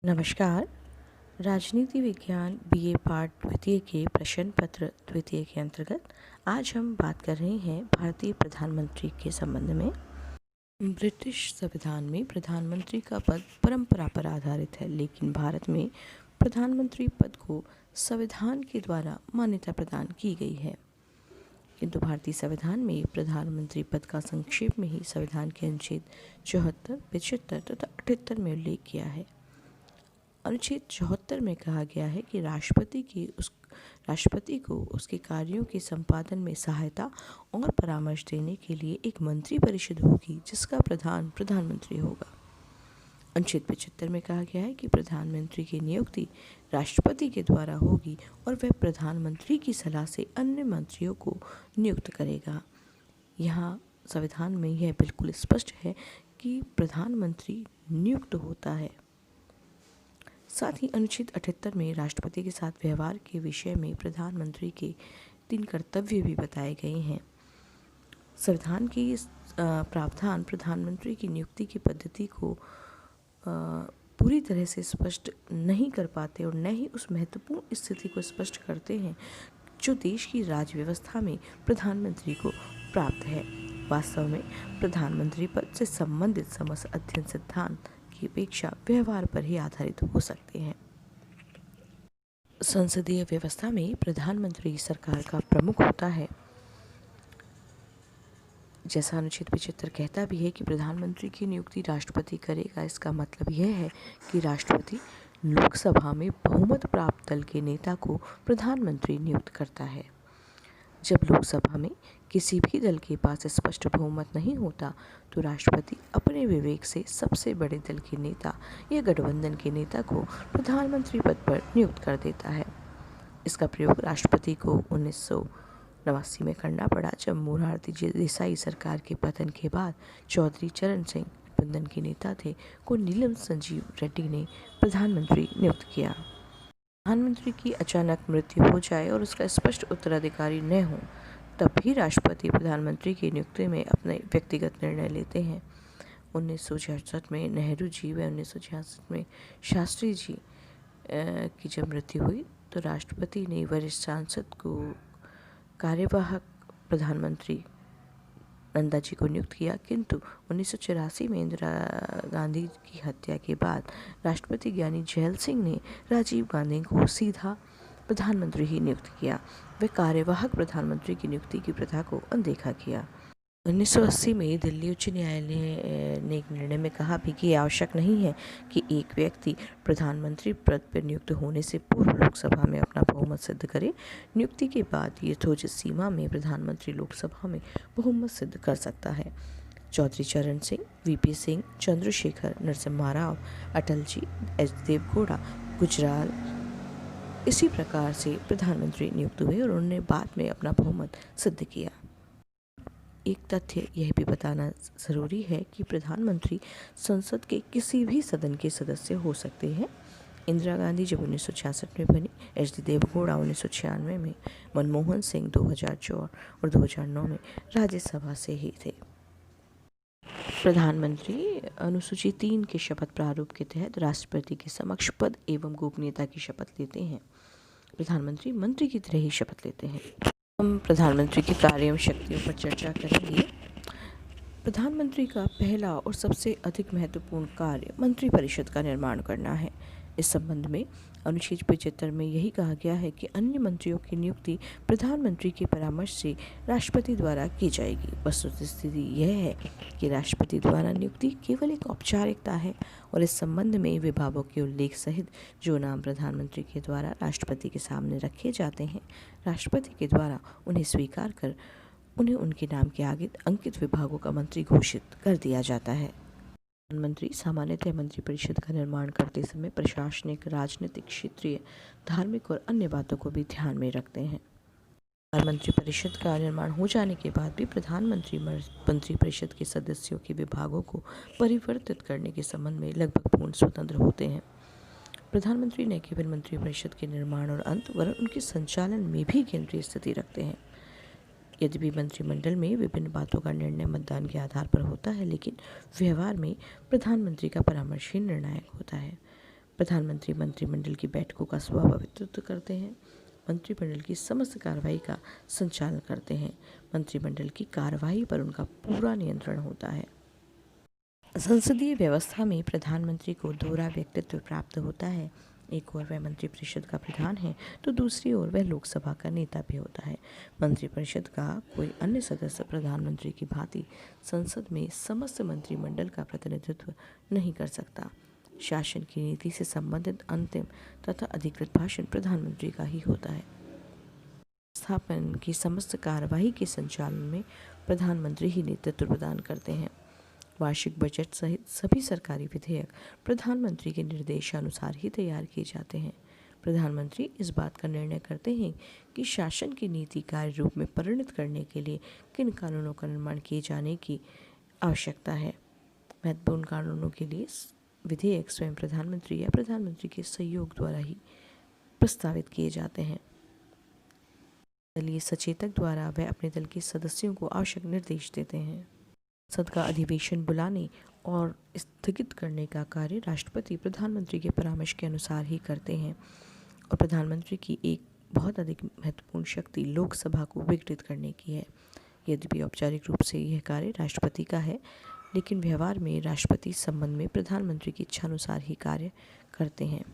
नमस्कार। राजनीति विज्ञान बीए पाठ द्वितीय के प्रश्न पत्र द्वितीय के अंतर्गत आज हम बात कर रहे हैं भारतीय प्रधानमंत्री के संबंध में। ब्रिटिश संविधान में प्रधानमंत्री का पद परंपरा पर आधारित है, लेकिन भारत में प्रधानमंत्री पद को संविधान के द्वारा मान्यता प्रदान की गई है। किंतु भारतीय संविधान में प्रधानमंत्री पद का संक्षेप में ही संविधान के अनुच्छेद 74, 75 तथा 78 में उल्लेख किया है। अनुच्छेद 74 में कहा गया है कि राष्ट्रपति को उसके कार्यों के संपादन में सहायता और परामर्श देने के लिए एक मंत्री परिषद होगी, जिसका प्रधान प्रधानमंत्री होगा। अनुच्छेद 75 में कहा गया है कि प्रधानमंत्री की नियुक्ति राष्ट्रपति के द्वारा होगी और वह प्रधानमंत्री की सलाह से अन्य मंत्रियों को नियुक्त करेगा। यहाँ संविधान में यह बिल्कुल स्पष्ट है कि प्रधानमंत्री नियुक्त होता है। साथ ही अनुच्छेद 78 में राष्ट्रपति के साथ व्यवहार के विषय में प्रधानमंत्री के 3 कर्तव्य भी बताए गए हैं। संविधान के ये प्रावधान प्रधानमंत्री की नियुक्ति की पद्धति को पूरी तरह से स्पष्ट नहीं कर पाते और न ही उस महत्वपूर्ण स्थिति को स्पष्ट करते हैं जो देश की राज्य व्यवस्था में प्रधानमंत्री को प्राप्त है। वास्तव में प्रधानमंत्री पद से संबंधित समस्त अध्ययन सिद्धांत की अपेक्षा व्यवहार पर ही आधारित हो सकते हैं। संसदीय व्यवस्था में प्रधानमंत्री सरकार का प्रमुख होता है। जैसा अनुच्छेद 75 कहता भी है कि प्रधानमंत्री की नियुक्ति राष्ट्रपति करेगा। इसका मतलब यह है कि राष्ट्रपति लोकसभा में बहुमत प्राप्त दल के नेता को प्रधानमंत्री नियुक्त करता है। जब लोकसभा में किसी भी दल के पास स्पष्ट बहुमत नहीं होता तो राष्ट्रपति अपने विवेक से सबसे बड़े दल के नेता या गठबंधन के नेता को प्रधानमंत्री पद पर नियुक्त कर देता है। इसका प्रयोग राष्ट्रपति को 1989 में करना पड़ा, जब मोरारजी देसाई सरकार के पतन के बाद चौधरी चरण सिंह गठबंधन के नेता थे को नीलम संजीव रेड्डी ने प्रधानमंत्री नियुक्त किया। प्रधानमंत्री की अचानक मृत्यु हो जाए और उसका स्पष्ट उत्तराधिकारी न हो तब भी राष्ट्रपति प्रधानमंत्री की नियुक्ति में अपने व्यक्तिगत निर्णय लेते हैं। 1966 में नेहरू जी व 1966 में शास्त्री जी की जब मृत्यु हुई तो राष्ट्रपति ने वरिष्ठ सांसद को कार्यवाहक प्रधानमंत्री नंदा जी को नियुक्त किया, किंतु 1984 में इंदिरा गांधी की हत्या के बाद राष्ट्रपति ज्ञानी जैल सिंह ने राजीव गांधी को सीधा प्रधानमंत्री ही नियुक्त किया। वे कार्यवाहक प्रधानमंत्री की नियुक्ति की प्रथा को अनदेखा किया। 1980 में दिल्ली उच्च न्यायालय ने एक निर्णय में कहा भी कि आवश्यक नहीं है कि एक व्यक्ति प्रधानमंत्री पद पर नियुक्त होने से पूर्व लोकसभा में अपना बहुमत सिद्ध करे। नियुक्ति के बाद यथोचित सीमा में प्रधानमंत्री लोकसभा में बहुमत सिद्ध कर सकता है। चौधरी चरण सिंह, वीपी सिंह, चंद्रशेखर, नरसिम्हा राव, अटल जी, एच देवगौड़ा, गुजराल इसी प्रकार से प्रधानमंत्री नियुक्त हुए और उन्होंने बाद में अपना बहुमत सिद्ध किया। एक तथ्य यह भी बताना ज़रूरी है कि प्रधानमंत्री संसद के किसी भी सदन के सदस्य हो सकते हैं। इंदिरा गांधी जब 1966 में बनी, एच डी देवगौड़ा 1996 में, मनमोहन सिंह 2004 और 2009 में राज्यसभा से ही थे। प्रधानमंत्री अनुसूची 3 के शपथ प्रारूप के तहत राष्ट्रपति के समक्ष पद एवं गोपनीयता की शपथ लेते हैं। प्रधानमंत्री मंत्री की तरह ही शपथ लेते हैं। हम प्रधानमंत्री के कार्य एवं शक्तियों पर चर्चा करेंगे। प्रधानमंत्री का पहला और सबसे अधिक महत्वपूर्ण कार्य मंत्रिपरिषद का निर्माण करना है। इस संबंध में अनुच्छेद 75 में यही कहा गया है कि अन्य मंत्रियों की नियुक्ति प्रधानमंत्री के परामर्श से राष्ट्रपति द्वारा की जाएगी। वस्तुस्थिति यह है कि राष्ट्रपति द्वारा नियुक्ति केवल एक औपचारिकता है और इस संबंध में विभागों के उल्लेख सहित जो नाम प्रधानमंत्री के द्वारा राष्ट्रपति के सामने रखे जाते हैं, राष्ट्रपति के द्वारा उन्हें स्वीकार कर उन्हें उनके नाम के आगे अंकित विभागों का मंत्री घोषित कर दिया जाता है। प्रधानमंत्री सामान्यतः मंत्रिपरिषद का निर्माण करते समय प्रशासनिक, राजनीतिक, क्षेत्रीय, धार्मिक और अन्य बातों को भी ध्यान में रखते हैं। मंत्रिपरिषद का निर्माण हो जाने के बाद भी प्रधानमंत्री मंत्रिपरिषद के सदस्यों के विभागों को परिवर्तित करने के संबंध में लगभग पूर्ण स्वतंत्र होते हैं। प्रधानमंत्री न केवल मंत्रिपरिषद के निर्माण और अंत वरन उनके संचालन में भी केंद्रीय स्थिति रखते हैं। यद्यपि मंत्रिमंडल में विभिन्न बातों का निर्णय मतदान के आधार पर होता है, लेकिन व्यवहार में प्रधानमंत्री का परामर्श ही निर्णायक होता है। प्रधानमंत्री मंत्रिमंडल की बैठकों का सभापतित्व करते हैं। मंत्रिमंडल की समस्त कार्रवाई का संचालन करते हैं। मंत्रिमंडल की कार्रवाई पर उनका पूरा नियंत्रण होता है। संसदीय व्यवस्था में प्रधानमंत्री को दोहरा व्यक्तित्व प्राप्त होता है। एक ओर वह मंत्रिपरिषद का प्रधान है तो दूसरी ओर वह लोकसभा का नेता भी होता है। मंत्रिपरिषद का कोई अन्य सदस्य प्रधानमंत्री की भांति संसद में समस्त मंत्रिमंडल का प्रतिनिधित्व नहीं कर सकता। शासन की नीति से संबंधित अंतिम तथा अधिकृत भाषण प्रधानमंत्री का ही होता है। स्थापन की समस्त कार्यवाही के संचालन में प्रधानमंत्री ही नेतृत्व प्रदान करते हैं। वार्षिक बजट सहित सभी सरकारी विधेयक प्रधानमंत्री के निर्देशानुसार ही तैयार किए जाते हैं। प्रधानमंत्री इस बात का निर्णय करते हैं कि शासन की नीति कार्य रूप में परिणत करने के लिए किन कानूनों का निर्माण किए जाने की आवश्यकता है। महत्वपूर्ण कानूनों के लिए विधेयक स्वयं प्रधानमंत्री या प्रधानमंत्री के सहयोग द्वारा ही प्रस्तावित किए जाते हैं। दलीय सचेतक द्वारा वह अपने दल के सदस्यों को आवश्यक निर्देश देते हैं। संसद का अधिवेशन बुलाने और स्थगित करने का कार्य राष्ट्रपति प्रधानमंत्री के परामर्श के अनुसार ही करते हैं और प्रधानमंत्री की एक बहुत अधिक महत्वपूर्ण शक्ति लोकसभा को विघटित करने की है। यद्यपि औपचारिक रूप से यह कार्य राष्ट्रपति का है, लेकिन व्यवहार में राष्ट्रपति इस संबंध में प्रधानमंत्री की इच्छानुसार ही कार्य करते हैं।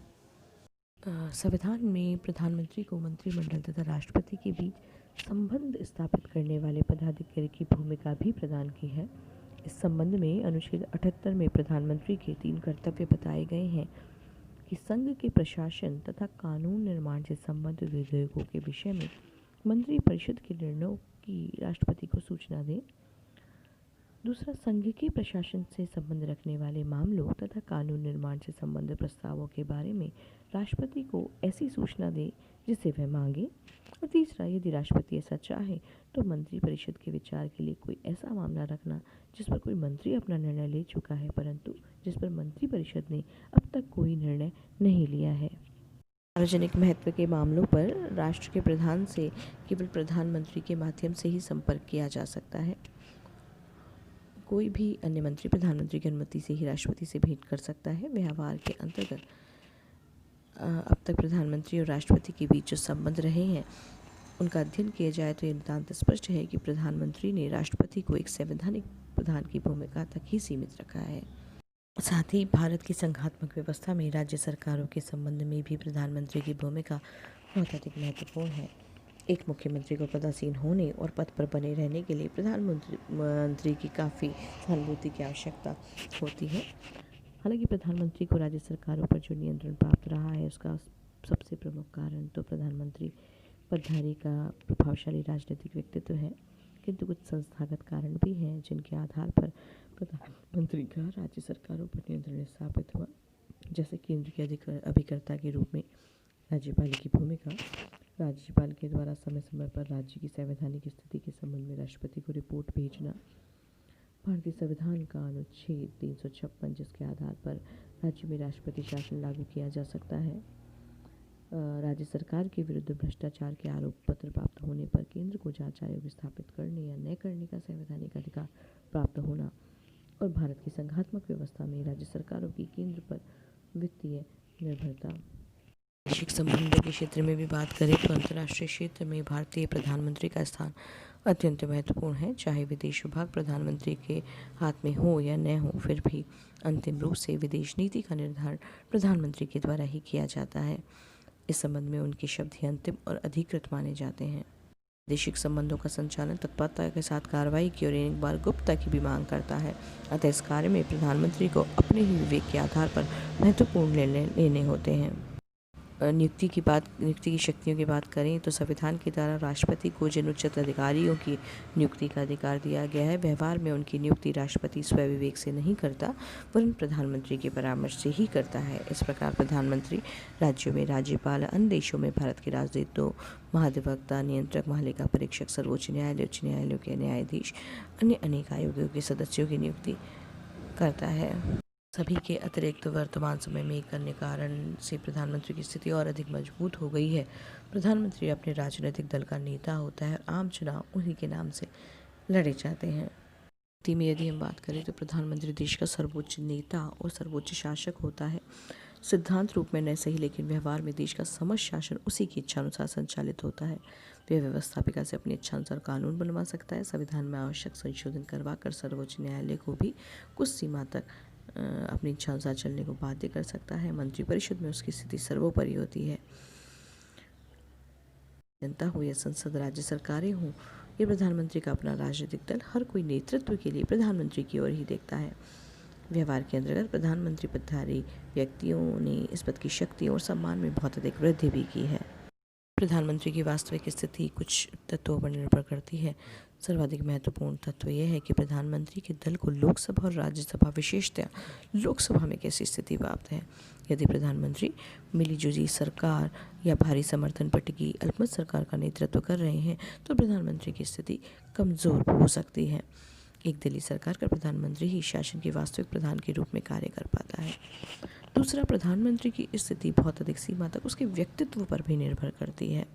संविधान में प्रधानमंत्री को मंत्रिमंडल तथा राष्ट्रपति के बीच संबंध स्थापित करने वाले पदाधिकारी की भूमिका भी प्रदान की है। इस संबंध में अनुच्छेद 78 में प्रधानमंत्री के 3 कर्तव्य बताए गए हैं कि संघ के प्रशासन तथा कानून निर्माण से संबंधित विधेयकों के विषय में मंत्रिपरिषद के निर्णयों की राष्ट्रपति को सूचना दें। दूसरा, संघ के प्रशासन से संबंध रखने वाले मामलों तथा कानून निर्माण से संबंधित प्रस्तावों के बारे में राष्ट्रपति को ऐसी सूचना दे जिसे वह मांगे। और तीसरा, यदि राष्ट्रपति ऐसा चाहे तो मंत्रिपरिषद के विचार के लिए कोई ऐसा मामला रखना जिस पर कोई मंत्री अपना निर्णय ले चुका है परंतु जिस पर मंत्रिपरिषद ने अब तक कोई निर्णय नहीं लिया है। सार्वजनिक महत्व के मामलों पर राष्ट्र के प्रधान से केवल प्रधानमंत्री के माध्यम से ही संपर्क किया जा सकता है। कोई भी अन्य मंत्री प्रधानमंत्री की अनुमति से ही राष्ट्रपति से भेंट कर सकता है। व्यवहार के अंतर्गत अब तक प्रधानमंत्री और राष्ट्रपति के बीच जो संबंध रहे हैं उनका अध्ययन किया जाए तो यह नितांत स्पष्ट है कि प्रधानमंत्री ने राष्ट्रपति को एक संवैधानिक प्रधान की भूमिका तक ही सीमित रखा है। साथ ही भारत की संघात्मक व्यवस्था में राज्य सरकारों के संबंध में भी प्रधानमंत्री की भूमिका बहुत अधिक महत्वपूर्ण है। एक मुख्यमंत्री को पदासीन होने और पद पर बने रहने के लिए प्रधानमंत्री की काफ़ी सहानुभूति की आवश्यकता होती है। हालांकि प्रधानमंत्री को राज्य सरकारों पर जो नियंत्रण प्राप्त रहा है उसका सबसे प्रमुख कारण तो प्रधानमंत्री पदधारी का प्रभावशाली राजनीतिक व्यक्तित्व है, किंतु कुछ संस्थागत कारण भी हैं जिनके आधार पर प्रधानमंत्री का राज्य सरकारों पर नियंत्रण स्थापित हुआ, जैसे केंद्र के अभिकर्ता के रूप में राज्यपाल की भूमिका, राज्यपाल के द्वारा समय समय पर राज्य की संवैधानिक स्थिति के संबंध में राष्ट्रपति को रिपोर्ट भेजना, भारतीय संविधान का अनुच्छेद 356 जिसके आधार पर राज्य में राष्ट्रपति शासन लागू किया जा सकता है, राज्य सरकार के विरुद्ध भ्रष्टाचार के आरोप पत्र प्राप्त होने पर केंद्र को जांच आयोग स्थापित करने या न करने का संवैधानिक अधिकार प्राप्त होना और भारत की संघात्मक व्यवस्था में राज्य सरकारों की केंद्र पर वित्तीय निर्भरता। वैश्विक संबंधों के क्षेत्र में भी बात करें तो अंतर्राष्ट्रीय क्षेत्र में भारतीय प्रधानमंत्री का स्थान अत्यंत महत्वपूर्ण है। चाहे विदेश विभाग प्रधानमंत्री के हाथ में हो या न हो, फिर भी अंतिम रूप से विदेश नीति का निर्धारण प्रधानमंत्री के द्वारा ही किया जाता है। इस संबंध में उनके शब्द ही अंतिम और अधिकृत माने जाते हैं। वैदेशिक संबंधों का संचालन तत्परता के साथ कार्रवाई की और एक बार गुप्तता की भी मांग करता है। अतः इस कार्य में प्रधानमंत्री को अपने ही विवेक के आधार पर महत्वपूर्ण निर्णय लेने होते हैं। नियुक्ति की शक्तियों की बात करें तो संविधान के द्वारा राष्ट्रपति को जिन उच्चतम अधिकारियों की नियुक्ति का अधिकार दिया गया है, व्यवहार में उनकी नियुक्ति राष्ट्रपति स्वयं विवेक से नहीं करता वरन प्रधानमंत्री के परामर्श से ही करता है। इस प्रकार प्रधानमंत्री राज्यों में राज्यपाल, अन्य देशों में भारत के राजदूत, महाधिवक्ता, नियंत्रक, महालेखा परीक्षक, सर्वोच्च न्यायालय, उच्च न्यायालयों के न्यायाधीश, अन्य अनेक आयोगों के सदस्यों की नियुक्ति करता है। सभी के अतिरिक्त वर्तमान समय में एक अन्य कारण से प्रधानमंत्री की स्थिति और अधिक मजबूत हो गई है। प्रधानमंत्री अपने राजनीतिक दल का नेता होता है और आम चुनाव उन्हीं के नाम से लड़े जाते हैं। में यदि हम बात करें तो प्रधानमंत्री देश का सर्वोच्च नेता और सर्वोच्च शासक होता है। सिद्धांत रूप में न सही लेकिन व्यवहार में देश का समस्त शासन उसी की इच्छा अनुसार संचालित होता है। वह व्यवस्थापिका से अपनी इच्छा अनुसार कानून बनवा सकता है, संविधान में आवश्यक संशोधन करवा कर सर्वोच्च न्यायालय को भी कुछ सीमा तक अपनी इच्छा अनुसार चलने को बाध्य कर सकता है। मंत्रिपरिषद में उसकी स्थिति सर्वोपरि होती है। जनता हो या संसद, राज्य सरकारें हों, ये प्रधानमंत्री का अपना राजनीतिक दल, हर कोई नेतृत्व के लिए प्रधानमंत्री की ओर ही देखता है। व्यवहार के अंतर्गत प्रधानमंत्री पदधारी व्यक्तियों ने इस पद की शक्ति और सम्मान में बहुत अधिक वृद्धि भी की है। प्रधानमंत्री की वास्तविक स्थिति कुछ तत्वों पर निर्भर करती है। सर्वाधिक महत्वपूर्ण तत्व यह है कि प्रधानमंत्री के दल को लोकसभा और राज्यसभा, विशेषतः लोकसभा में कैसी स्थिति प्राप्त है। यदि प्रधानमंत्री मिलीजुली सरकार या भारी समर्थन पर टिकी अल्पमत सरकार का नेतृत्व कर रहे हैं तो प्रधानमंत्री की स्थिति कमज़ोर हो सकती है। एक दलीय सरकार का प्रधानमंत्री ही शासन के वास्तविक प्रधान के रूप में कार्य कर पाता है। दूसरा, प्रधानमंत्री की स्थिति बहुत अधिक सीमा तक उसके व्यक्तित्व पर भी निर्भर करती है।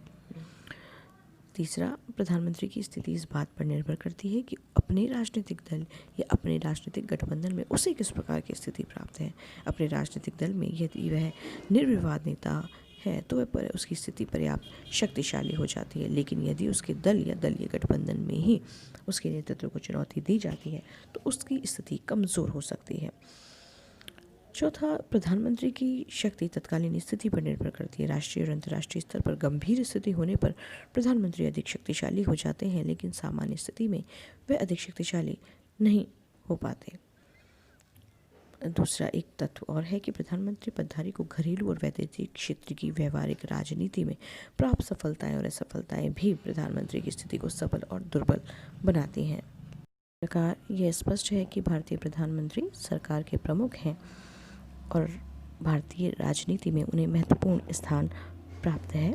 तीसरा, प्रधानमंत्री की स्थिति इस बात पर निर्भर करती है कि अपने राजनीतिक दल या अपने राजनीतिक गठबंधन में उसे किस प्रकार की स्थिति प्राप्त है। अपने राजनीतिक दल में यदि वह निर्विवाद नेता है तो वह उसकी स्थिति पर्याप्त शक्तिशाली हो जाती है, लेकिन यदि उसके दल या दलीय गठबंधन में ही उसके नेतृत्व को चुनौती दी जाती है तो उसकी स्थिति कमज़ोर हो सकती है। चौथा, प्रधानमंत्री की शक्ति तत्कालीन स्थिति पर निर्भर करती है। राष्ट्रीय और अंतर्राष्ट्रीय स्तर पर गंभीर स्थिति होने पर प्रधानमंत्री अधिक शक्तिशाली हो जाते हैं, लेकिन सामान्य स्थिति में वे अधिक शक्तिशाली नहीं हो पाते। दूसरा एक तत्व और है कि प्रधानमंत्री पदधारी को घरेलू और वैदेशिक क्षेत्र की व्यवहारिक राजनीति में प्राप्त सफलताएं और असफलताएं भी प्रधानमंत्री की स्थिति को सबल और दुर्बल बनाती हैं। इस प्रकार यह स्पष्ट है कि भारतीय प्रधानमंत्री सरकार के प्रमुख हैं और भारतीय राजनीति में उन्हें महत्वपूर्ण स्थान प्राप्त है।